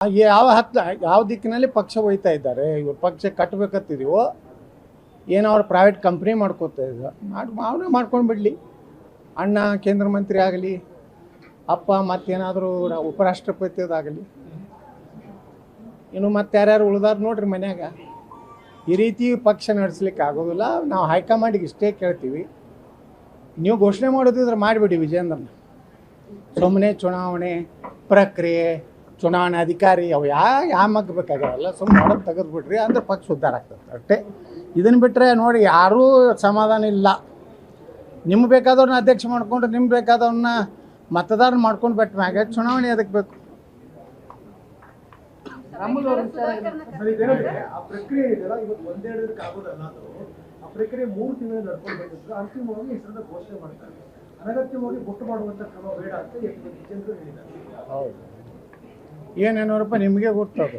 ಯಾವ ಯಾವ ದಿಕ್ಕಿನಲ್ಲಿ ಪಕ್ಷ ಒಯ್ತಾ ಇದ್ದಾರೆ, ಇವ್ರು ಪಕ್ಷ ಕಟ್ಟಬೇಕತ್ತಿದೀವೋ ಏನೋ ಅವ್ರು ಪ್ರೈವೇಟ್ ಕಂಪ್ನಿ ಮಾಡ್ಕೋತಾ ಇದ್ದಾರೆ, ಅವನೇ ಮಾಡ್ಕೊಂಡು ಬಿಡಲಿ. ಅಣ್ಣ ಕೇಂದ್ರ ಮಂತ್ರಿ ಆಗಲಿ, ಅಪ್ಪ ಮತ್ತೇನಾದರೂ ಉಪರಾಷ್ಟ್ರಪತಿದಾಗಲಿ, ಇನ್ನು ಮತ್ತೆ ಯಾರ್ಯಾರು ಉಳ್ದಾರ ನೋಡ್ರಿ ಮನ್ಯಾಗ. ಈ ರೀತಿ ಪಕ್ಷ ನಡೆಸ್ಲಿಕ್ಕೆ ಆಗೋದಿಲ್ಲ. ನಾವು ಹೈಕಮಾಂಡಿಗೆ ಇಷ್ಟೇ ಕೇಳ್ತೀವಿ, ನೀವು ಘೋಷಣೆ ಮಾಡೋದಿದ್ರೆ ಮಾಡಿಬಿಡಿ ವಿಜೇಂದ್ರನ. ಸುಮ್ಮನೆ ಚುನಾವಣೆ ಪ್ರಕ್ರಿಯೆ, ಚುನಾವಣೆ ಅಧಿಕಾರಿ ಅವು ಯಾವ ಮಗ್ಬೇಕಾಗಲ್ಲ, ಸುಮ್ಮನೆ ಮಾಡೋದು ತೆಗೆದುಬಿಡ್ರಿ, ಅಂದ್ರೆ ಪಕ್ಷ ಉದ್ಧಾರ ಆಗ್ತದೆ ಅಷ್ಟೇ. ಇದನ್ನು ಬಿಟ್ಟರೆ ನೋಡಿ ಯಾರೂ ಸಮಾಧಾನ ಇಲ್ಲ. ನಿಮ್ಗೆ ಬೇಕಾದವ್ರನ್ನ ಅಧ್ಯಕ್ಷ ಮಾಡ್ಕೊಂಡ್ರೆ ನಿಮ್ಗೆ ಬೇಕಾದವ್ರನ್ನ ಮತದಾರ ಮಾಡ್ಕೊಂಡು ಬಿಟ್ಟ ಮ್ಯಾಗ ಚುನಾವಣೆ ಅದಕ್ಕೆ ಬೇಕು. ಪ್ರಕ್ರಿಯೆ ಇದೆಯಲ್ಲ, ಇವತ್ತು ಒಂದೆರಡಕ್ಕೆ ಆಗೋದಲ್ಲ, ಆ ಪ್ರಕ್ರಿಯೆ 3 ತಿಂಗಳು ನಡ್ಕೊಂಡು ಬಂದಿದ್ರು. ಅಂತಿಮವಾಗಿ ಹೆಸರನ್ನ ಘೋಷಣೆ ಮಾಡ್ತಾರೆ. ಅನಗತ್ಯವಾಗಿ ಬೊಟ್ಟು ಮಾಡುವಂಥ ಕ್ರಮ ಬೇಡ ಅಂತ ವಿಜೇಂದ್ರ ಹೇಳಿದ್ದಾರೆ. ಹೌದು, ಏನೇನೋರಪ್ಪ ನಿಮಗೆ ಗೊತ್ತದು.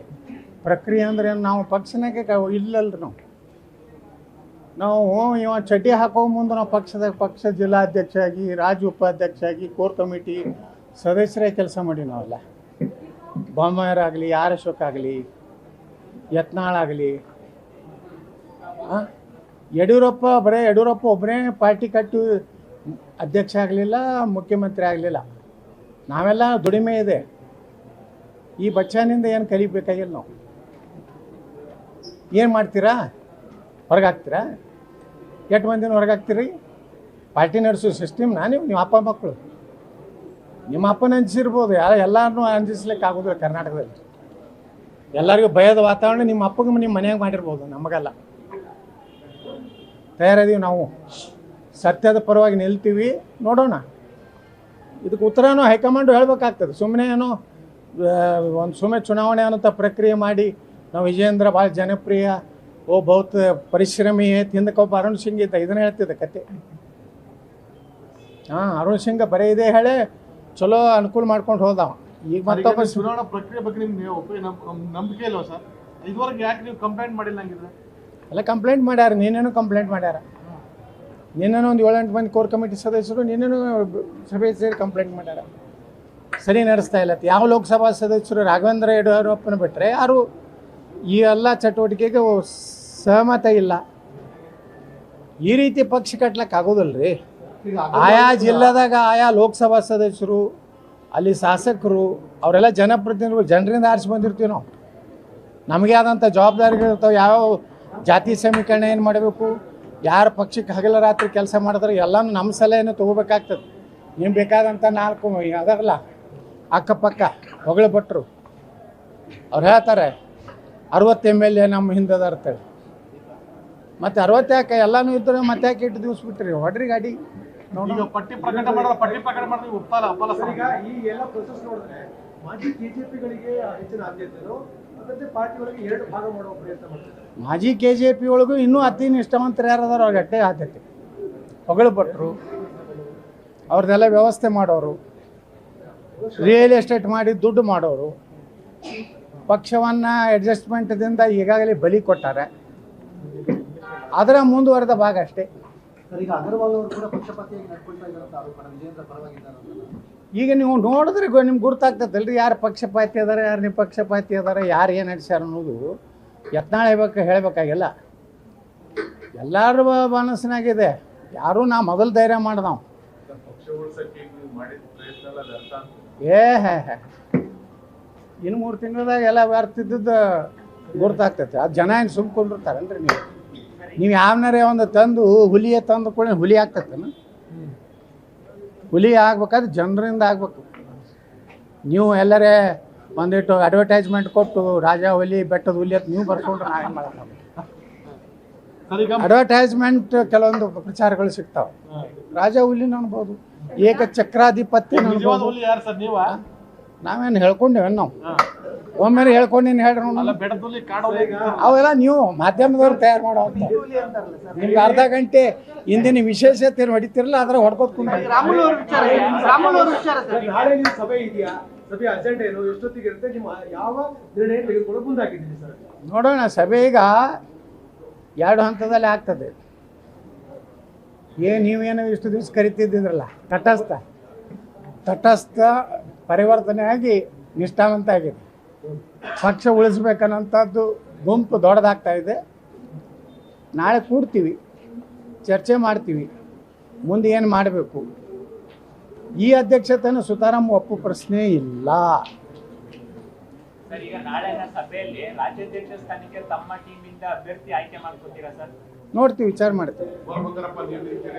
ಪ್ರಕ್ರಿಯೆ ಅಂದ್ರೆ ನಾವು ಪಕ್ಷನಾಗೆ ಇಲ್ಲಲ್ರಿ. ನಾವು ಇವ ಚಟಿ ಹಾಕೋ ಮುಂದೆ ನಾವು ಪಕ್ಷ ಜಿಲ್ಲಾಧ್ಯಕ್ಷ ಆಗಿ, ರಾಜ್ಯ ಉಪಾಧ್ಯಕ್ಷ ಆಗಿ, ಕೋರ್ ಕಮಿಟಿ ಸದಸ್ಯರೇ ಕೆಲಸ ಮಾಡಿ ನಾವೆಲ್ಲ. ಬೊಮ್ಮಾಯರಾಗಲಿ, ಆರ್ ಅಶೋಕ್ ಆಗಲಿ, ಯತ್ನಾಳ್ ಆಗಲಿ, ಯಡಿಯೂರಪ್ಪ ಒಬ್ಬರೇ ಪಾರ್ಟಿ ಕಟ್ಟಿ ಅಧ್ಯಕ್ಷ ಆಗಲಿಲ್ಲ, ಮುಖ್ಯಮಂತ್ರಿ ಆಗಲಿಲ್ಲ. ನಾವೆಲ್ಲ ದುಡಿಮೆ ಇದೆ. ಈ ಬಚ್ಚನಿಂದ ಏನು ಕಲಿಬೇಕಾಗಿಲ್ಲ. ನಾವು ಏನು ಮಾಡ್ತೀರಾ, ಹೊರಗೆ ಹಾಕ್ತೀರಾ? ಎಷ್ಟು ಮಂದಿನ ಹೊರಗೆ ಹಾಕ್ತೀರಿ? ಪಾರ್ಟಿ ನಡೆಸೋ ಸಿಸ್ಟಮ್ನ ನೀವು ಅಪ್ಪ ಮಕ್ಕಳು. ನಿಮ್ಮ ಅಪ್ಪನ ಅಂಜಿಸಿರ್ಬೋದು, ಎಲ್ಲರನ್ನೂ ಅಂಜಿಸ್ಲಿಕ್ಕೆ ಆಗೋದಿಲ್ಲ ಕರ್ನಾಟಕದಲ್ಲಿ. ಎಲ್ಲರಿಗೂ ಭಯದ ವಾತಾವರಣ ನಿಮ್ಮ ಅಪ್ಪಗೆ ನಿಮ್ಮ ಮನೆಯಾಗ ಮಾಡಿರ್ಬೋದು, ನಮಗಲ್ಲ. ತಯಾರಿದೀವಿ ನಾವು, ಸತ್ಯದ ಪರವಾಗಿ ನಿಲ್ತೀವಿ. ನೋಡೋಣ, ಇದಕ್ಕೆ ಉತ್ತರನೂ ಹೈಕಮಾಂಡು ಹೇಳ್ಬೇಕಾಗ್ತದೆ. ಸುಮ್ಮನೆ ಏನೋ ಸುಮ್ಮನೆ ಚುನಾವಣೆ ಅನ್ನೋಂಥ ಪ್ರಕ್ರಿಯೆ ಮಾಡಿ ನಾವು ವಿಜೇಂದ್ರ ಭಾಳ ಜನಪ್ರಿಯ, ಬಹುತ್ ಪರಿಶ್ರಮಿ, ಹಿಂದಕ್ಕೊಬ್ಬ ಅರುಣ್ ಸಿಂಗ್ ಇದ್ದ, ಇದನ್ನ ಹೇಳ್ತಿದ್ದೆ ಕತೆ. ಅರುಣ್ ಸಿಂಗ್ ಬರೀ ಇದೇ ಹೇಳಿ ಚಲೋ ಅನುಕೂಲ ಮಾಡ್ಕೊಂಡು ಹೋದವ. ಈಗ ಮತ್ತೊಬ್ಬ ಚುನಾವಣಾ ಪ್ರಕ್ರಿಯೆ ಬಗ್ಗೆ ನಿಮ್ಗೆ ನಂಬಿಕೆ ಇಲ್ವಾ ಸರ್? ಇದುವರೆಗೆ ಯಾಕೆ ನೀವು ಕಂಪ್ಲೇಂಟ್ ಮಾಡಿಲ್ಲ ಹಂಗಿದ್ರೆ? ಎಲ್ಲ ಕಂಪ್ಲೇಂಟ್ ಮಾಡ್ಯಾರ, ನೀನೇನು ಕಂಪ್ಲೇಂಟ್ ಮಾಡ್ಯಾರ. ನಿನ್ನೇನೋ ಒಂದು 7-8 ಮಂದಿ ಕೋರ್ ಕಮಿಟಿ ಸದಸ್ಯರು ನಿನ್ನೇನು ಸಭೆ ಸೇರಿ ಕಂಪ್ಲೇಂಟ್ ಮಾಡ್ಯಾರ. ಸರಿ ನಡೆಸ್ತಾ ಇಲ್ಲ. ಯಾವ ಲೋಕಸಭಾ ಸದಸ್ಯರು ರಾಘವೇಂದ್ರ ಯಡಿಯೂರಪ್ಪನ ಬಿಟ್ಟರೆ ಯಾರು ಈ ಎಲ್ಲ ಚಟುವಟಿಕೆಗೆ ಸಹಮತ ಇಲ್ಲ. ಈ ರೀತಿ ಪಕ್ಷ ಕಟ್ಲಕ್ಕೆ ಆಗೋದಿಲ್ಲ ರೀ. ಆಯಾ ಜಿಲ್ಲೆದಾಗ ಆಯಾ ಲೋಕಸಭಾ ಸದಸ್ಯರು, ಅಲ್ಲಿ ಶಾಸಕರು, ಅವರೆಲ್ಲ ಜನಪ್ರತಿನಿಧಿಗಳು, ಜನರಿಂದ ಆರಿಸಿ ಬಂದಿರ್ತೀವಿ ನಾವು. ನಮಗೆ ಆದಂಥ ಜವಾಬ್ದಾರಿಗಳಿರ್ತಾವೆ. ಯಾವ ಜಾತಿ ಸಮೀಕರಣ ಏನು ಮಾಡಬೇಕು, ಯಾರು ಪಕ್ಷಕ್ಕೆ ಹಗಲ ರಾತ್ರಿ ಕೆಲಸ ಮಾಡಿದ್ರೆ ಎಲ್ಲನೂ ನಮ್ಮ ಸಲಹೆಯನ್ನು ತೊಗೋಬೇಕಾಗ್ತದೆ. ನಿಮ್ಗೆ ಬೇಕಾದಂಥ 4 ಅದರಲ್ಲ ಅಕ್ಕಪಕ್ಕ ಹೊಗಳು ಭಟ್ರು ಅವ್ರು ಹೇಳ್ತಾರೆ 60 MLA ನಮ್ಮ ಹಿಂದದ ಇರ್ತೇವೆ. ಮತ್ತು 60 ಯಾಕೆ ಎಲ್ಲನೂ ಇದ್ದರೆ ಮತ್ತೆ ಯಾಕೆ ಇಟ್ಟು ದಿವ್ಸ ಬಿಟ್ರಿ ಹೊಡ್ರಿ ಗಾಡಿ. ನೋಡಿ ಪಟ್ಟಿ ಪ್ರಕಟ ಮಾಡಿದ್ರೆ ಒಪ್ಪಲ್ಲ. ಈಗ ಈ ಎಲ್ಲ ಪ್ರೊಸೆಸ್ ನೋಡಿದ್ರೆ ಮಾಜಿ ಕೆಜೆಪಿಗಳಿಗೆ ಹೆಚ್ಚಿನ ಆದ್ಯತೆಗಳು, ಮತ್ತೆ ಪಾರ್ಟಿ ಒಳಗೆ 2 ಭಾಗ ಮಾಡುವ ಪ್ರಯತ್ನ ಮಾಡ್ತಿದ್ದಾರೆ. ಮಾಜಿ KJP ಒಳಗೂ ಇನ್ನೂ ಅತಿ ನಿಷ್ಠಾವಂತರು ಯಾರದಾರ ಅವ್ರಿಗೆ ಅಟ್ಟೆ ಆದ್ಯತೆ. ಹೊಗಳು ಭಟ್ರು ಅವ್ರದ್ದೆಲ್ಲ ವ್ಯವಸ್ಥೆ ಮಾಡೋರು, ರಿಯಲ್ ಎಸ್ಟೇಟ್ ಮಾಡಿ ದುಡ್ಡು ಮಾಡೋರು, ಪಕ್ಷವನ್ನು ಅಡ್ಜಸ್ಟ್ಮೆಂಟ್ದಿಂದ ಈಗಾಗಲೇ ಬಲಿ ಕೊಟ್ಟಾರೆ. ಅದರ ಮುಂದುವರೆದ ಭಾಗ ಅಷ್ಟೇ. ಈಗ ನೀವು ನೋಡಿದ್ರೆ ನಿಮ್ಗೆ ಗುರ್ತಾಗ್ತದಲ್ರಿ, ಯಾರು ಪಕ್ಷಪಾತಿ ಅದಾರೆ, ಯಾರು ನಿಪಕ್ಷಪಾತಿ ಅದಾರೆ, ಯಾರು ಏನು ನಡೆಸ್ಯಾರ ಅನ್ನೋದು. ಯತ್ನಾಳ್ ಹೇಳಬೇಕಾಗಿಲ್ಲ, ಎಲ್ಲರ ಮನಸ್ಸಿನಾಗಿದೆ. ಯಾರೂ ನಾ ಮೊದಲು ಧೈರ್ಯ ಮಾಡ್ದವು. ಇನ್ನು 3 ತಿಂಗಳದಾಗ ಎಲ್ಲ ವ್ಯರ್ಥಿದ್ದದ್ದು ಗುರ್ತಾಗ್ತೈತೆ. ಅದು ಜನ ಏನು ಸುಮ್ಕೊಂಡಿರ್ತಾರಲ್ರಿ. ನೀವು ಯಾವನಾರೇ ಒಂದು ತಂದು ಹುಲಿಯೇ ತಂದು ಕೂಡ ಹುಲಿ ಆಗ್ತೈತೇನು? ಹುಲಿ ಆಗ್ಬೇಕಾದ್ರೆ ಜನರಿಂದ ಆಗ್ಬೇಕು. ನೀವು ಎಲ್ಲರೇ ಒಂದಿಟ್ಟು ಅಡ್ವರ್ಟೈಸ್ಮೆಂಟ್ ಕೊಟ್ಟು ರಾಜ ಹುಲಿ ಬೆಟ್ಟದ ಹುಲಿ ಅಂತ ನೀವು ಬರ್ಕೊಂಡ್ರೆ ನಾವೇನು ಮಾಡೋಣ? ಅಡ್ವರ್ಟೈಸ್ಮೆಂಟ್ ಕೆಲವೊಂದು ಪ್ರಚಾರಗಳು ಸಿಗ್ತಾವೆ. ರಾಜ ಹುಲಿನ ಅನ್ಬೋದು, ಏಕಚಕ್ರಾಧಿಪತ್ಯ ಅನ್ಬೋದು. ನಾವೇನು ಹೇಳ್ಕೊಂಡೇವೆ? ನಾವು ಒಮ್ಮೆ ಹೇಳ್ಕೊಂಡೇನು ಹೇಳ್ರಿ ಅವೆಲ್ಲ ನೀವು ಮಾಧ್ಯಮದವ್ರು ತಯಾರು ಮಾಡೋ. ನಿಮ್ಗೆ ಅರ್ಧ ಗಂಟೆ ಹಿಂದಿನ ವಿಶೇಷತೆ ಹೊಡಿತಿರಲ್ಲ, ಅದ್ರ ಹೊಡ್ಕೋತ್ಕೊಂಡು ನೋಡೋಣ. ಸಭೆ ಈಗ 2 ಹಂತದಲ್ಲಿ ಆಗ್ತದೆ. ನೀವೇನು ಇಷ್ಟು ದಿವಸ ಕರಿತಿದ್ದಿದ್ರಲ್ಲ ತಟಸ್ಥ ಪರಿವರ್ತನೆ ಆಗಿ ನಿಷ್ಠಾವಂತ ಆಗಿದೆ. ಪಕ್ಷ ಉಳಿಸ್ಬೇಕನ್ನೋಂಥದ್ದು ಗುಂಪು ದೊಡ್ಡದಾಗ್ತಾ ಇದೆ. ನಾಳೆ ಕೂಡ್ತೀವಿ, ಚರ್ಚೆ ಮಾಡ್ತೀವಿ, ಮುಂದೆ ಏನು ಮಾಡಬೇಕು. ಈ ಅಧ್ಯಕ್ಷತೆಯನ್ನು ಸುತಾರಾಮ್ ಒಪ್ಪು ಪ್ರಶ್ನೆ ಇಲ್ಲ. ಸರ್, ಈಗ ನಾಳೆನ ಸಭೆಯಲ್ಲಿ ರಾಜ್ಯಾಧ್ಯಕ್ಷ ಸ್ಥಾನಕ್ಕೆ ತಮ್ಮ ಟೀಮ್ ಇಂದ ಅಭ್ಯರ್ಥಿ ಆಯ್ಕೆ ಮಾಡ್ಕೊತೀರಾ ಸರ್? ನೋಡ್ತೀವಿ, ವಿಚಾರ ಮಾಡ್ತೀವಿ.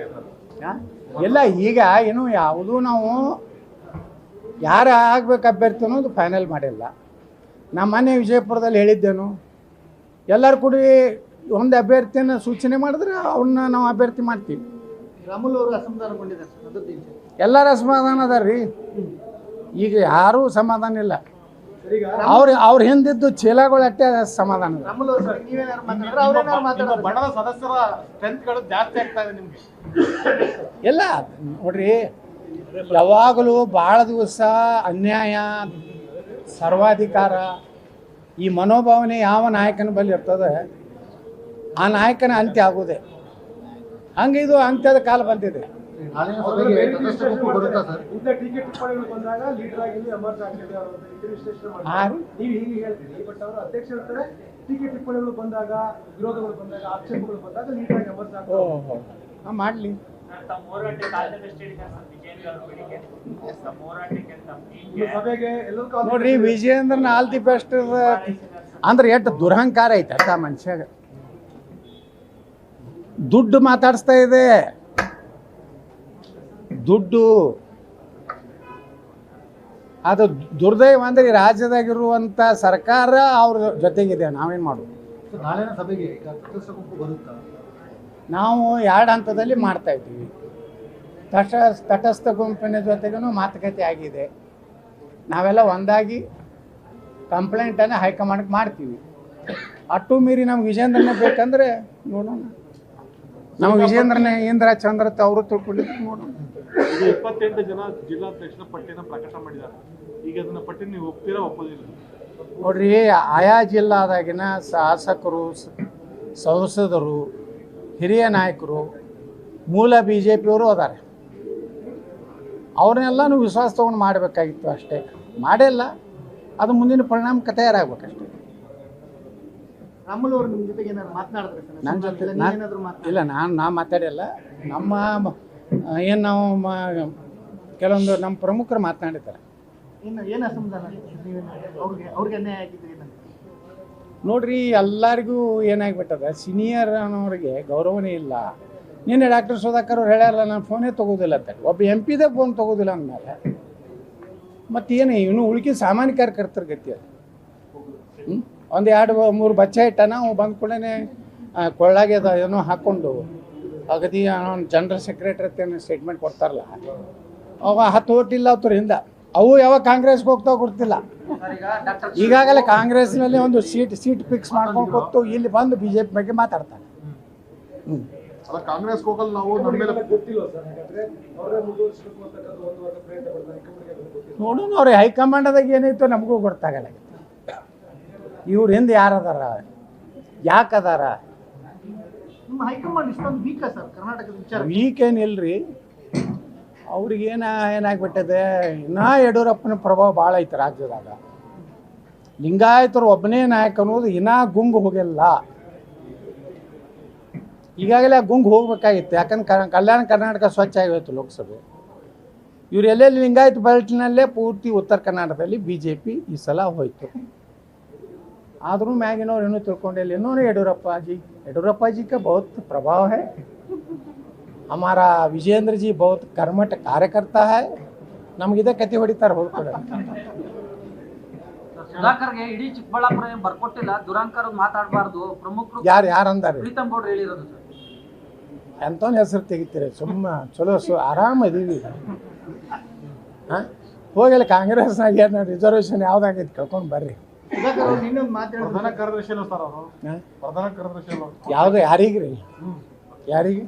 ಎಲ್ಲ ಈಗ ಏನು ಯಾವುದೂ ನಾವು ಯಾರು ಆಗ್ಬೇಕು ಅಭ್ಯರ್ಥಿ ಅನ್ನೋದು ಫೈನಲ್ ಮಾಡಿಲ್ಲ. ನಮ್ಮ ಮನೆ ವಿಜಯಪುರದಲ್ಲಿ ಹೇಳಿದ್ದೇನು, ಎಲ್ಲರೂ ಕೂಡಿ ಒಂದು ಅಭ್ಯರ್ಥಿಯನ್ನು ಸೂಚನೆ ಮಾಡಿದ್ರೆ ಅವ್ರನ್ನ ನಾವು ಅಭ್ಯರ್ಥಿ ಮಾಡ್ತೀವಿ. ರಾಮುಲ್ ಅವರು ಅಸಮಾಧಾನಗೊಂಡಿದ್ದಾರೆ ಸರ್, ಅದರದ್ದು ಏನು? ಎಲ್ಲರ ಅಸಮಾಧಾನ ಅದ ರೀ. ಈಗ ಯಾರೂ ಸಮಾಧಾನ ಇಲ್ಲ. ಸರ್, ಈಗ ಅವ್ರ ಹಿಂದಿದ್ದು ಚೀಲಗಳು ಅಟ್ಟೆ ಸಮಾಧಾನ ಇದೆ. ರಾಮುಲ್ ಅವರು ಸರ್, ನೀವೇನಾದ್ರು ಮಾತಾಡಿದ್ರೆ ಅವ್ರೇನಾದ್ರು ಮಾತಾಡೋದು? ಬಣದ ಸದಸ್ಯರ ಸ್ಟ್ರೆಂತ್ಗಳು ಜಾಸ್ತಿ ಆಗ್ತಾ ಇದೆ ನಿಮಗೆ. ಎಲ್ಲ ನೋಡ್ರಿ, ಯಾವಾಗಲೂ ಭಾಳ ದಿವಸ ಅನ್ಯಾಯ, ಸರ್ವಾಧಿಕಾರ, ಈ ಮನೋಭಾವನೆ ಯಾವ ನಾಯಕನ ಬಳಿ ಇರ್ತದೆ ಆ ನಾಯಕನ ಅಂತ್ಯ ಆಗೋದೆ. ಹಂಗೆ ಇದು ಅಂತ್ಯದ ಕಾಲ ಬಂದಿದೆ. ಇಂಥ ಟೀಕೆ ಟಿಪ್ಪಣಿಗಳು ಬಂದಾಗ ಲೀಡರ್ ಆಗಿ ಅಮರ್ಜ್ ಆಗ್ತಿದೆ ಅವರು ಅಂತ ಇಂಟರ್ವ್ಯೂ ವಿಶ್ಲೇಷಣೆ ಮಾಡ್ತಾರೆ. ನೀವು ಹೀಗೆ ಹೇಳ್ತೀರಿ, ಬಟ್ ಅವರು ಅಧ್ಯಕ್ಷ ಹೇಳ್ತಾರೆ ಟೀಕೆ ಟಿಪ್ಪಣಿಗಳು ಬಂದಾಗ, ವಿರೋಧಗಳು ಬಂದಾಗ, ಆಕ್ಷೇಪಗಳು ಬಂದಾಗ ಲೀಡರ್ ಆಗಿ ಅಮರ್ಜ್ ಆಗ್ತಾರೆ. ಮಾಡಲಿ. ತಮ್ಮ ಹೋರಾಟಕ್ಕೆ ಕಾಲದಲ್ಲಿ ಎಷ್ಟು ಹೇಳಿದ್ದಾರೆ ಸರ್ ವಿಜಯೇಂದ್ರ ಅವ್ರ ಬೆಳಿಗ್ಗೆ? ತಮ್ಮ ಹೋರಾಟಕ್ಕೆ ತಮ್ಮ ಟೀಮ್ಗೆ ಸಭೆಗೆ ಎಲ್ಲರೂ ನೋಡ್ರಿ, ವಿಜಯೇಂದ್ರನ ಆಲ್ ದಿ ಬೆಸ್ಟ್ ಅಂದ್ರೆ ಎಷ್ಟು ದುರಹಂಕಾರ ಐತೆ ಅಂತ ಮನುಷ್ಯಾಗ. ದುಡ್ಡು ಮಾತಾಡಿಸ್ತಾ ಇದೆ, ದುಡ್ಡು. ಅದು ದುರ್ದೈವ ಅಂದ್ರೆ ಈ ರಾಜ್ಯದಾಗಿರುವಂಥ ಸರ್ಕಾರ ಅವ್ರ ಜೊತೆಗಿದೆ. ನಾವೇನು ಮಾಡೋದು? ನಾಳಿನ ಸಭೆಗೆ ಈಗ ತಟಸ್ಥ ಗುಂಪು ಬರುತ್ತಾ? ನಾವು 2 ಹಂತದಲ್ಲಿ ಮಾಡ್ತಾ ಇದ್ದೀವಿ. ತಟಸ್ಥ ಗುಂಪಿನ ಜೊತೆಗೂ ಮಾತುಕತೆ ಆಗಿದೆ. ನಾವೆಲ್ಲ ಒಂದಾಗಿ ಕಂಪ್ಲೇಂಟನ್ನು ಹೈಕಮಾಂಡ್ಗೆ ಮಾಡ್ತೀವಿ. ಅಟ್ಟು ಮೀರಿ ನಮ್ಗೆ ವಿಜೇಂದ್ರನೇ ಬೇಕಂದ್ರೆ ನೋಡೋಣ. ನಾವು ವಿಜೇಂದ್ರನೇ ಇಂದ್ರ ಚಂದ್ರ ಅವರು ತಿಳ್ಕೊಂಡಿದ್ದು ನೋಡೋಣ. ಈಗ 28 ಜನ ಜಿಲ್ಲಾಧ್ಯಕ್ಷರ ಪಟ್ಟಿನ ಪ್ರಕಟ ಮಾಡಿದ್ದಾರೆ. ಈಗ ಅದನ್ನ ಪಟ್ಟಿ ನೀವು ಒಪ್ತೀರಾ ಒಪ್ಪೋದಿಲ್ಲ? ನೋಡ್ರಿ, ಆಯಾ ಜಿಲ್ಲಾದಾಗಿನ ಶಾಸಕರು, ಸಂಸದರು, ಹಿರಿಯ ನಾಯಕರು, ಮೂಲ BJPಯವರು ಅದಾರೆ. ಅವ್ರನ್ನೆಲ್ಲನೂ ವಿಶ್ವಾಸ ತೊಗೊಂಡು ಮಾಡಬೇಕಾಗಿತ್ತು ಅಷ್ಟೇ. ಮಾಡಿಲ್ಲ. ಅದು ಮುಂದಿನ ಪರಿಣಾಮಕ್ಕೆ ತಯಾರಾಗಬೇಕಷ್ಟೇ. ರಾಮುಲ್ ಅವರು ನಿಮ್ಮ ಜೊತೆಗೆ ಏನಾದ್ರು ಮಾತನಾಡಿದ್ರೆ ಸರ್? ನನ್ನ ಜೊತೆ ಏನಾದ್ರು ಇಲ್ಲ, ನಾ ಮಾತಾಡಿಲ್ಲ. ನಮ್ಮ ಏನು ನಾವು ಕೆಲವೊಂದು ನಮ್ಮ ಪ್ರಮುಖರು ಮಾತನಾಡಿದ್ದಾರೆ. ಏನು ಅಸಮಾಧಾನ ಅವ್ರಿಗೆ ಅನ್ಯಾಯ ಆಗಿದ್ರೆ ಏನಂತ? ನೋಡ್ರಿ, ಎಲ್ಲರಿಗೂ ಏನಾಗ್ಬಿಟ್ಟದ, ಸೀನಿಯರ್ ಅನ್ನೋರಿಗೆ ಗೌರವನೇ ಇಲ್ಲ. ನಿನ್ನೆ ಡಾಕ್ಟರ್ ಸುಧಾಕರ್ ಅವ್ರು ಹೇಳ್ಯಾರಲ್ಲ, ನಾನು ಫೋನೇ ತೊಗೋದಿಲ್ಲ ಅಂತ. ಒಬ್ಬ MP ಫೋನ್ ತೊಗೋದಿಲ್ಲ ಅಂದಮೇಲೆ ಮತ್ತೇನು ಇವನು ಉಳ್ಕಿ ಸಾಮಾನ್ಯ ಕಾರ್ಯಕರ್ತರ ಗತಿ ಅದು. ಒಂದು 2-3 ಬಚ್ಚ ಇಟ್ಟನ ಅವು ಬಂದ ಕೂಡಲೇ ಕೊಳ್ಳಾಗೆ ಏನೋ ಹಾಕ್ಕೊಂಡು ಅಗದಿ ಜನರಲ್ ಸೆಕ್ರೆಟರಿ ಅಂತ ಸ್ಟೇಟ್ಮೆಂಟ್ ಕೊಡ್ತಾರಲ್ಲ, ಅವಾಗ 10 ಓಟ್ ಇಲ್ಲ ಅವ್ರ ಅವು ಯಾವಾಗ ಕಾಂಗ್ರೆಸ್ಗೆ ಹೋಗ್ತಾವ ಗೊತ್ತಿಲ್ಲ. ಈಗಾಗಲೇ ಕಾಂಗ್ರೆಸ್ನಲ್ಲಿ ಒಂದು ಸೀಟ್ ಫಿಕ್ಸ್ ಮಾಡ್ಕೊಂಡು ಕೊಟ್ಟು ಇಲ್ಲಿ ಬಂದು BJP ಬಗ್ಗೆ ಮಾತಾಡ್ತಾರೆ. ಕಾಂಗ್ರೆಸ್ ಹೋಗಲ್ಲ ನಾವು ನಮ್ಮ ಮೇಲೆ ಗೊತ್ತಿಲ್ಲ ಸರ್, ಯಾಕಂದ್ರೆ ಅವರೇ ಮುಂದುವರಿಸಬೇಕು ಅಂತಕ್ಕಂಥ ಒಂದು ವರ್ಗ ಪ್ರಯತ್ನ ಪಡ್ತಾರೆ. ನೋಡೋಣ, ಅವ್ರಿಗೆ ಹೈಕಮಾಂಡದಾಗ ಏನೈತೋ ನಮಗೂ ಗೊತ್ತಾಗಲ್ಲ. ಇವ್ರ ಹಿಂದೆ ಯಾರದಾರ, ಯಾಕದಾರ? ನಿಮ್ಮ ಹೈಕಮಾಂಡ್ ಇಷ್ಟೊಂದು ವೀಕ್ ಸರ್ ಕರ್ನಾಟಕದ ವಿಚಾರ? ವೀಕ್ ಏನಿಲ್ರಿ, ಏನಾಗ್ಬಿಟ್ಟಿದೆ, ಇನ್ನೂ ಯಡಿಯೂರಪ್ಪನ ಪ್ರಭಾವ ಭಾಳ ಐತೆ ರಾಜ್ಯದಾಗ. ಲಿಂಗಾಯತರು ಒಬ್ಬನೇ ನಾಯಕ ಅನ್ನೋದು ಇನ್ನೂ ಗುಂಗು ಹೋಗಿಲ್ಲ. ಈಗಾಗಲೇ ಆ ಗುಂಗು ಹೋಗ್ಬೇಕಾಗಿತ್ತು. ಯಾಕಂದ್ರೆ ಕಲ್ಯಾಣ ಕರ್ನಾಟಕ ಸ್ವಚ್ಛ ಆಗಿತ್ತು ಲೋಕಸಭೆ. ಇವ್ರು ಎಲ್ಲೆಲ್ಲಿ ಲಿಂಗಾಯತ ಬೆಲ್ಟ್ನಲ್ಲೇ ಪೂರ್ತಿ ಉತ್ತರ ಕರ್ನಾಟಕದಲ್ಲಿ BJP ಈ ಸಲ ಹೋಯ್ತು. ಆದರೂ ಮ್ಯಾಗಿನವ್ರು ಏನೂ ತಿಳ್ಕೊಂಡಿಲ್ಲ. ಇನ್ನೂ येडियुरप्पा जी का बहुत प्रभाव है. हमारा विजेंद्र जी बहुत कर्मठ कार्यकर्ता है. ನಮಗಿದೆ ಕತೆ ಹೊಡಿತಾರೆ ಹೋಗ್ತಾರೆ. ಸುಧಾಕರ್ಗೆ ಇಡೀ ಚಿಕ್ಕಬಳ್ಳಾಪುರ ಏನ್ ಬರ್ಕೊಟ್ಟಿಲ್ಲ, ದುರಂಕಾರ ಮಾತಾಡಬಾರ್ದು ಪ್ರಮುಖರು ಯಾರಂದಾರೆ? ಪ್ರೀತಮ್ ಗೌಡ್ರು ಹೇಳಿರೋದು ಸರ್. ಎಂತವನ್ನ ಹೆಸರು ತೆಗಿತೀರಿ? ಚಲೋ ಆರಾಮ ಇದೀವಿ. ಹೋಗಲ್ಲ, ಕಾಂಗ್ರೆಸ್ನಾಗ ಏನು ರಿಸರ್ವೇಷನ್ ಯಾವ್ದಾಗೈತಿ ಕೇಳ್ಕೊಂಡು ಬರ್ರಿ. ಸುಧಾಕರ್ ಅವರು ನಿನ್ನೊಂದು ಮಾತಾಡಿದ್ರು. ಪ್ರಧಾನ ಕಾರ್ಯದರ್ಶಿ ಸರ್ ಅವರು. ಪ್ರಧಾನ ಕಾರ್ಯದರ್ಶಿ ಯಾವ್ದು ಯಾರಿಗ್ರಿ? ಯಾರಿಗೆ?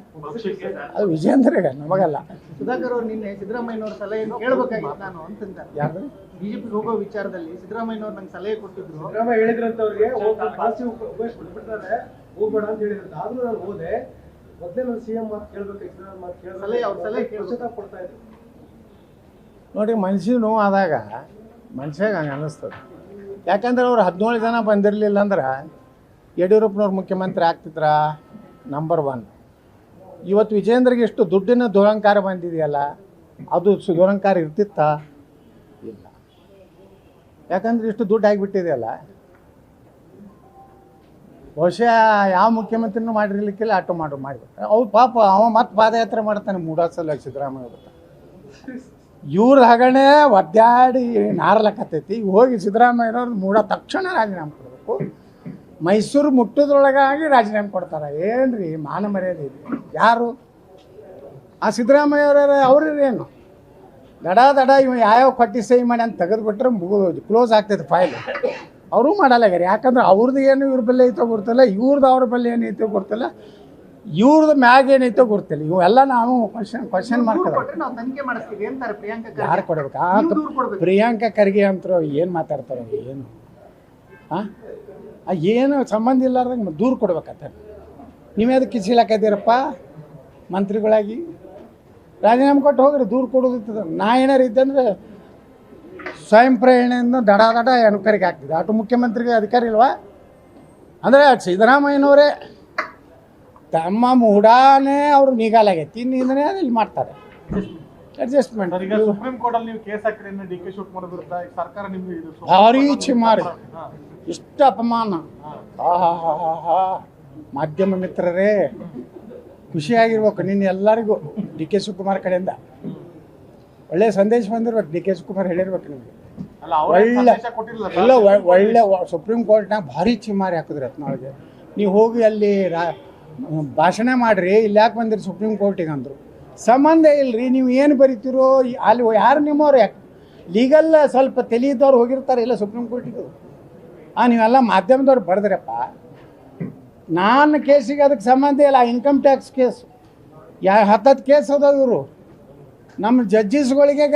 ಅದು ವಿಜೇಂದ್ರಗ, ನಮಗಲ್ಲ. ಸುಧಾಕರ್ ಅವರು ನಿನ್ನೆ ಸಿದ್ದರಾಮಯ್ಯನವ್ರ ಸಲಹೆಯನ್ನು ಕೇಳಬೇಕಾಗಿತ್ತು ನಾನು ಅಂತಂತಾರೆ. ಯಾರು? BJP ಹೋಗೋ ವಿಚಾರದಲ್ಲಿ ಸಿದ್ದರಾಮಯ್ಯನವ್ರು ನಂಗೆ ಸಲಹೆ ಕೊಟ್ಟಿದ್ರು. ಸಿದ್ದರಾಮಯ್ಯ ಹೇಳಿದ್ರಂತ ಅವ್ರಿಗೆ ಬಿಟ್ಬಿಡ್ತಾರೆ, ಹೋಗ್ಬೇಡ ಅಂತ ಹೇಳಿದ್ರಂತ. ಆದ್ರೂ ನಾನು ಹೋದೆ. ಮೊದಲೇ ನಾನು CM ಮಾತು ಕೇಳ್ಬೇಕು, ಸಲಹೆ ಅವ್ರ ಸಲಹೆ ಕೊಡ್ತಾ ಇದ್ರು. ನೋಡಿ, ಮನುಷ್ಯ ನೋವು ಆದಾಗ ಮನುಷ್ಯಾಗ ಹಂಗೆ ಅನ್ನಿಸ್ತದೆ. ಯಾಕಂದ್ರೆ ಅವ್ರು 17 ಜನ ಬಂದಿರಲಿಲ್ಲ ಅಂದ್ರೆ ಯಡಿಯೂರಪ್ಪನವ್ರು ಮುಖ್ಯಮಂತ್ರಿ ಆಗ್ತಿದ್ರ ನಂಬರ್ 1. ಇವತ್ತು ವಿಜೇಂದ್ರಿಗೆ ಎಷ್ಟು ದುಡ್ಡಿನ ದುರಂಕಾರ ಬಂದಿದೆಯಲ್ಲ, ಅದು ದುರಂಕಾರ ಇರ್ತಿತ್ತಾ? ಇಲ್ಲ. ಯಾಕಂದ್ರೆ ಇಷ್ಟು ದುಡ್ಡು ಆಗಿಬಿಟ್ಟಿದೆಯಲ್ಲ. ಬಹುಶಃ ಯಾವ ಮುಖ್ಯಮಂತ್ರಿನೂ ಮಾಡಿರ್ಲಿಕ್ಕಿಲ್ಲ, ಆಟೋ ಮಾಡಿಬಿಟ್ರೆ ಅವ್ರು ಪಾಪ ಅವ ಮತ್ತೆ ಪಾದಯಾತ್ರೆ ಮಾಡ್ತಾನೆ ಮೂಡಾಸಲ ಸಿದ್ದರಾಮಯ್ಯ ಬರ್ತಾನೆ. ಇವ್ರ ಹಗಣೆ ಒದ್ದಾಡಿ ನಾರ್ಲಕತ್ತೈತಿ. ಹೋಗಿ ಸಿದ್ದರಾಮಯ್ಯನವ್ರು ಮೂಡ ತಕ್ಷಣ ರಾಜೀನಾಮೆ ಕೊಡಬೇಕು. ಮೈಸೂರು ಮುಟ್ಟೋದ್ರೊಳಗಾಗಿ ರಾಜೀನಾಮೆ ಕೊಡ್ತಾರೆ. ಏನ್ರಿ ಮಾನ ಮರ್ಯಾದೆ ಇದೆ? ಯಾರು ಆ ಸಿದ್ದರಾಮಯ್ಯವ್ರ ಅವ್ರೇನು ದಡ ಇವ ಯಾವ್ಯಾವ ಕೊಟ್ಟಿ ಸಹಿ ಮಾಡಿ ಅಂತ ತೆಗೆದುಬಿಟ್ರೆ ಕ್ಲೋಸ್ ಆಗ್ತೈತೆ ಫೈಲ್. ಅವರೂ ಮಾಡಲ್ಲಾಗ್ಯಾರ. ಯಾಕಂದ್ರೆ ಅವ್ರದ್ದು ಏನು ಇವ್ರ ಬೆಲೆ ಐತೋ ಗೊತ್ತಿಲ್ಲ, ಇವ್ರದ್ದು ಅವ್ರ ಬೆಲೆ ಏನೈತೋ ಗೊತ್ತಿಲ್ಲ, ಇವ್ರದ್ದು ಮ್ಯಾಗ ಏನೈತೋ ಗೊತ್ತಿಲ್ಲ. ಇವೆಲ್ಲ ನಾವು ಕ್ವಶನ್ ಮಾರ್ಕ್ ಅದ. ನಾವು ತನಿಖೆ ಮಾಡಿಸ್ತೀವಿ ಅಂತಾರೆ ಪ್ರಿಯಾಂಕಾ ಖರ್ಗೆ. ಯಾರು ಕೊಡ್ಬೇಕು? ದೂರು ಕೊಡ್ಬೇಕು. ಪ್ರಿಯಾಂಕಾ ಖರ್ಗೆ ಅಂತರು ಏನು ಮಾತಾಡ್ತಾರೆ? ಏನು ಏನು ಸಂಬಂಧ ಇಲ್ಲಾರ್ದಂಗೆ ದೂರು ಕೊಡ್ಬೇಕಂತ. ನೀವೇ ಅದಕ್ಕೆ ಕಿಸಿಲಾಕತ್ತೀರಪ್ಪ ಮಂತ್ರಿಗಳಾಗಿ? ರಾಜೀನಾಮೆ ಕೊಟ್ಟು ಹೋಗ್ರಿ, ದೂರು ಕೊಡೋದಿರ್ತದೆ. ನಾ ಏನಾರು ಇದ್ದಂದ್ರೆ ಸ್ವಯಂ ಪ್ರೇರಣೆಯಿಂದ ದಡ ಎನ್ಕ್ವೈರಿಗೆ ಆಗ್ತಿದೆ. ಅಷ್ಟು ಮುಖ್ಯಮಂತ್ರಿಗೆ ಅಧಿಕಾರ ಇಲ್ವಾ? ಅಂದರೆ ಸಿದ್ದರಾಮಯ್ಯನವರೇ ತಮ್ಮ ಮೂಡಾನೇ ಅವರು ನಿಗಾಲಾಗೈತಿ, ಇನ್ನೇ ಇಲ್ಲಿ ಮಾಡ್ತಾರೆ ಅಡ್ಜಸ್ಟ್ಮೆಂಟ್. ಈಗ ಸುಪ್ರೀಂ ಕೋರ್ಟ್ ಅಲ್ಲಿ ನೀವು ಕೇಸ್ ಹಾಕಿದ್ರೆ ಡಿ ಕೆ ಶಿವಕುಮಾರ್ ವಿರುದ್ಧ ಈಗ ಸರ್ಕಾರ ನಿಮ್ಗೆ ಇದು ಭಾರಿ ಚಿಮಾರಿ, ಇಷ್ಟು ಅಪಮಾನ. ಆಹಾ ಮಾಧ್ಯಮ ಮಿತ್ರರೇ ಖುಷಿಯಾಗಿರ್ಬೇಕು. ನಿನ್ನ ಎಲ್ಲರಿಗೂ ಡಿ ಕೆ ಶಿವಕುಮಾರ್ ಕಡೆಯಿಂದ ಒಳ್ಳೆ ಸಂದೇಶ ಬಂದಿರ್ಬೇಕು. ಡಿ ಕೆ ಶಿವಕುಮಾರ್ ಹೇಳಿರ್ಬೇಕು ನಿಮಗೆ. ಅಲ್ಲ ಅವ್ರು ಕೊಟ್ಟಿಲ್ಲ ಎಲ್ಲ ಒಳ್ಳೆ ಸುಪ್ರೀಂ ಕೋರ್ಟ್ನಾಗ ಭಾರಿ ಚಿಮಾರಿ ಹಾಕಿದ್ರಿ ರತ್ನಾಳಿಗೆ. ನೀವು ಹೋಗಿ ಅಲ್ಲಿ ಭಾಷಣ ಮಾಡಿರಿ, ಇಲ್ಲಿ ಯಾಕೆ ಬಂದಿರಿ ಸುಪ್ರೀಂ ಕೋರ್ಟಿಗೆ ಅಂದರು. ಸಂಬಂಧ ಇಲ್ಲರಿ, ನೀವು ಏನು ಬರಿತೀರೋ ಅಲ್ಲಿ ಯಾರು ನಿಮ್ಮವ್ರು ಯಾಕೆ ಲೀಗಲ್ ಸ್ವಲ್ಪ ತಿಳಿದವ್ರು ಹೋಗಿರ್ತಾರೆ ಇಲ್ಲ ಸುಪ್ರೀಂ ಕೋರ್ಟಿಗೆ. ನೀವೆಲ್ಲ ಮಾಧ್ಯಮದವ್ರು ಬರೆದ್ರಪ್ಪ. ನಾನು ಕೇಸಿಗೆ ಅದಕ್ಕೆ ಸಂಬಂಧ ಇಲ್ಲ. ಇನ್ಕಮ್ ಟ್ಯಾಕ್ಸ್ ಕೇಸ್ 10 ಕೇಸ್ ಅದಾವ. ಇವರು ನಮ್ಮ ಜಡ್ಜಸ್ಗಳಿಗೆ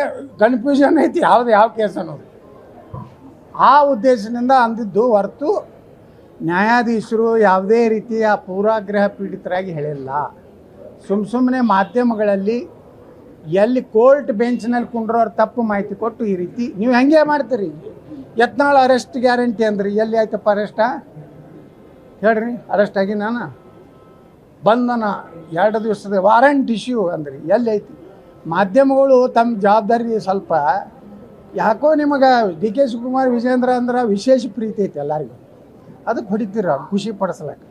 ಕನ್ಫ್ಯೂಷನ್ ಐತಿ ಯಾವ ಕೇಸ್ ಅನ್ನೋದು. ಆ ಉದ್ದೇಶದಿಂದ ಅಂದಿದ್ದು ಹೊರತು ನ್ಯಾಯಾಧೀಶರು ಯಾವುದೇ ರೀತಿಯ ಪೂರ್ವಾಗ್ರಹ ಪೀಡಿತರಾಗಿ ಹೇಳಿಲ್ಲ. ಸುಮ್ಮನೆ ಮಾಧ್ಯಮಗಳಲ್ಲಿ ಎಲ್ಲಿ ಕೋರ್ಟ್ ಬೆಂಚ್ನಲ್ಲಿ ಕುಂಡ್ರೋರು ತಪ್ಪು ಮಾಹಿತಿ ಕೊಟ್ಟು ಈ ರೀತಿ ನೀವು ಹೆಂಗೆ ಮಾಡ್ತೀರಿ. ಯತ್ನಾಳ್ ಅರೆಸ್ಟ್ ಗ್ಯಾರಂಟಿ ಅಂದ್ರಿ, ಎಲ್ಲಿ ಆಯ್ತಪ್ಪ ಅರೆಸ್ಟಾ ಹೇಳ್ರಿ? ಅರೆಸ್ಟ್ ಆಗಿ ನಾನು ಬಂಧನ 2 ದಿವಸದ ವಾರಂಟ್ ಇಶ್ಯೂ ಅಂದ್ರಿ, ಎಲ್ಲಿ ಐತಿ? ಮಾಧ್ಯಮಗಳು ತಮ್ಮ ಜವಾಬ್ದಾರಿ ಸ್ವಲ್ಪ ಯಾಕೋ ನಿಮಗೆ ಡಿ ಕೆ ಶಿವಕುಮಾರ್ ವಿಜೇಂದ್ರ ಅಂದ್ರೆ ವಿಶೇಷ ಪ್ರೀತಿ ಐತಿ ಎಲ್ಲರಿಗೂ. ಅದಕ್ಕೆ ಹೊಡಿತೀರ ಖುಷಿ ಪಡಿಸ್ಲಕ್ಕೆ.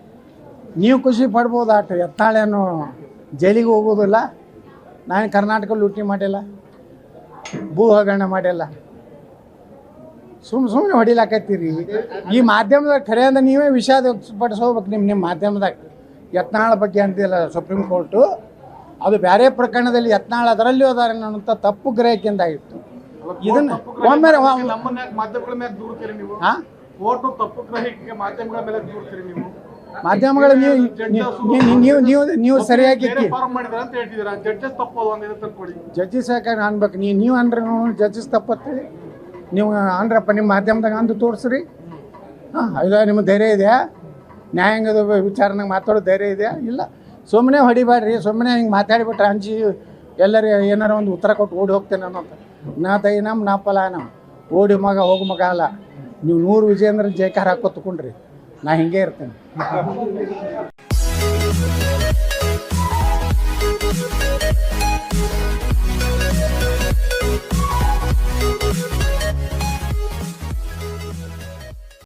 ನೀವು ಖುಷಿ ಪಡ್ಬೋದು. ಆಟ ಯತ್ನಾಳೇನು ಜೈಲಿಗೆ ಹೋಗೋದಿಲ್ಲ. ನಾನು ಕರ್ನಾಟಕ ಲೂಟಿ ಮಾಡಿಲ್ಲ, ಭೂ ಹಗರಣ ಮಾಡಿಲ್ಲ. ಸುಮ್ಮನೆ ಹೊಡಿಲಾಕತ್ತೀರಿ. ಈ ಮಾಧ್ಯಮದಾಗ ಖರೆ ಅಂದ್ರೆ ನೀವೇ ವಿಷಾದ ವ್ಯಕ್ತಪಡಿಸೋಗ್ಬೇಕು. ನಿಮ್ಮ ಮಾಧ್ಯಮದಾಗ ಯತ್ನಾಳ ಬಗ್ಗೆ ಅಂತಿಲ್ಲ ಸುಪ್ರೀಂ ಕೋರ್ಟು. ಅದು ಬೇರೆ ಪ್ರಕರಣದಲ್ಲಿ ಯತ್ನಾಳ ಅದರಲ್ಲಿ ಹೋದಾರೆ ಅನ್ನೋಂಥ ತಪ್ಪು ಗ್ರಹಿಕೆಯಿಂದ ಆಗಿತ್ತು. ಇದನ್ನು ಒಮ್ಮೆ ನಮ್ಮನ್ನ ಮಾಧ್ಯಮಗಳ ಮೇಲೆ ದೂರ್ತೀರಿ ನೀವು. ಕೋರ್ಟ್ ತಪ್ಪು ಗ್ರಹಿಕೆ ಮಾಧ್ಯಮಗಳ ಮೇಲೆ ದೂರ್ತೀರಿ ನೀವು. ಮಾಧ್ಯಮಗಳು ನೀವು ಸರಿಯಾಗಿ ಫಾರ್ಮ್ ಮಾಡಿದಾರೆ ಅಂತ ಹೇಳ್ತಿದ್ದೀರಾ. ಜಡ್ಜಸ್ ತಪ್ಪೋದು ಒಂದು ತಂದ್ಕೊಡಿ. ಜಡ್ಜಸ್ ಯಾಕೆ ಅನ್ಬೇಕು? ನೀವು ಅಂದ್ರೆ ಜಡ್ಜಸ್ ತಪ್ಪತ್ತೇಳಿ ನೀವು ಅಂದ್ರಪ್ಪ ನಿಮ್ಮ ಮಾಧ್ಯಮದಾಗ ಅಂದು ತೋರಿಸ್ರಿ. ಇದು ನಿಮ್ಮ ಧೈರ್ಯ ಇದೆಯಾ? ನ್ಯಾಯಾಂಗದ ವಿಚಾರನಾಗ ಮಾತಾಡೋ ಧೈರ್ಯ ಇದೆಯಾ? ಇಲ್ಲ. ಸುಮ್ಮನೆ ಹೊಡಿಬೇಡ್ರಿ. ಸುಮ್ಮನೆ ಹಿಂಗೆ ಮಾತಾಡಿಬಿಟ್ರೆ ಅಂಜಿ ಎಲ್ಲರೂ ಏನಾರ ಒಂದು ಉತ್ತರ ಕೊಟ್ಟು ಓಡಿ ಹೋಗ್ತೇನೆ ಅನ್ನೋದು. ನಾ ದೈನಮ್ ನಾ ಪಲಾನಮ್, ಓಡಿ ಮಗ ಹೋಗು ಮಗ ಅಲ್ಲ. ನೀವು 100 ವಿಜೇಂದ್ರ ಜೈಕಾರ ಹಾಕೋತ್ಕೊಂಡ್ರಿ, ನಾ ಹಿಂಗೆ ಇರ್ತೇನೆ.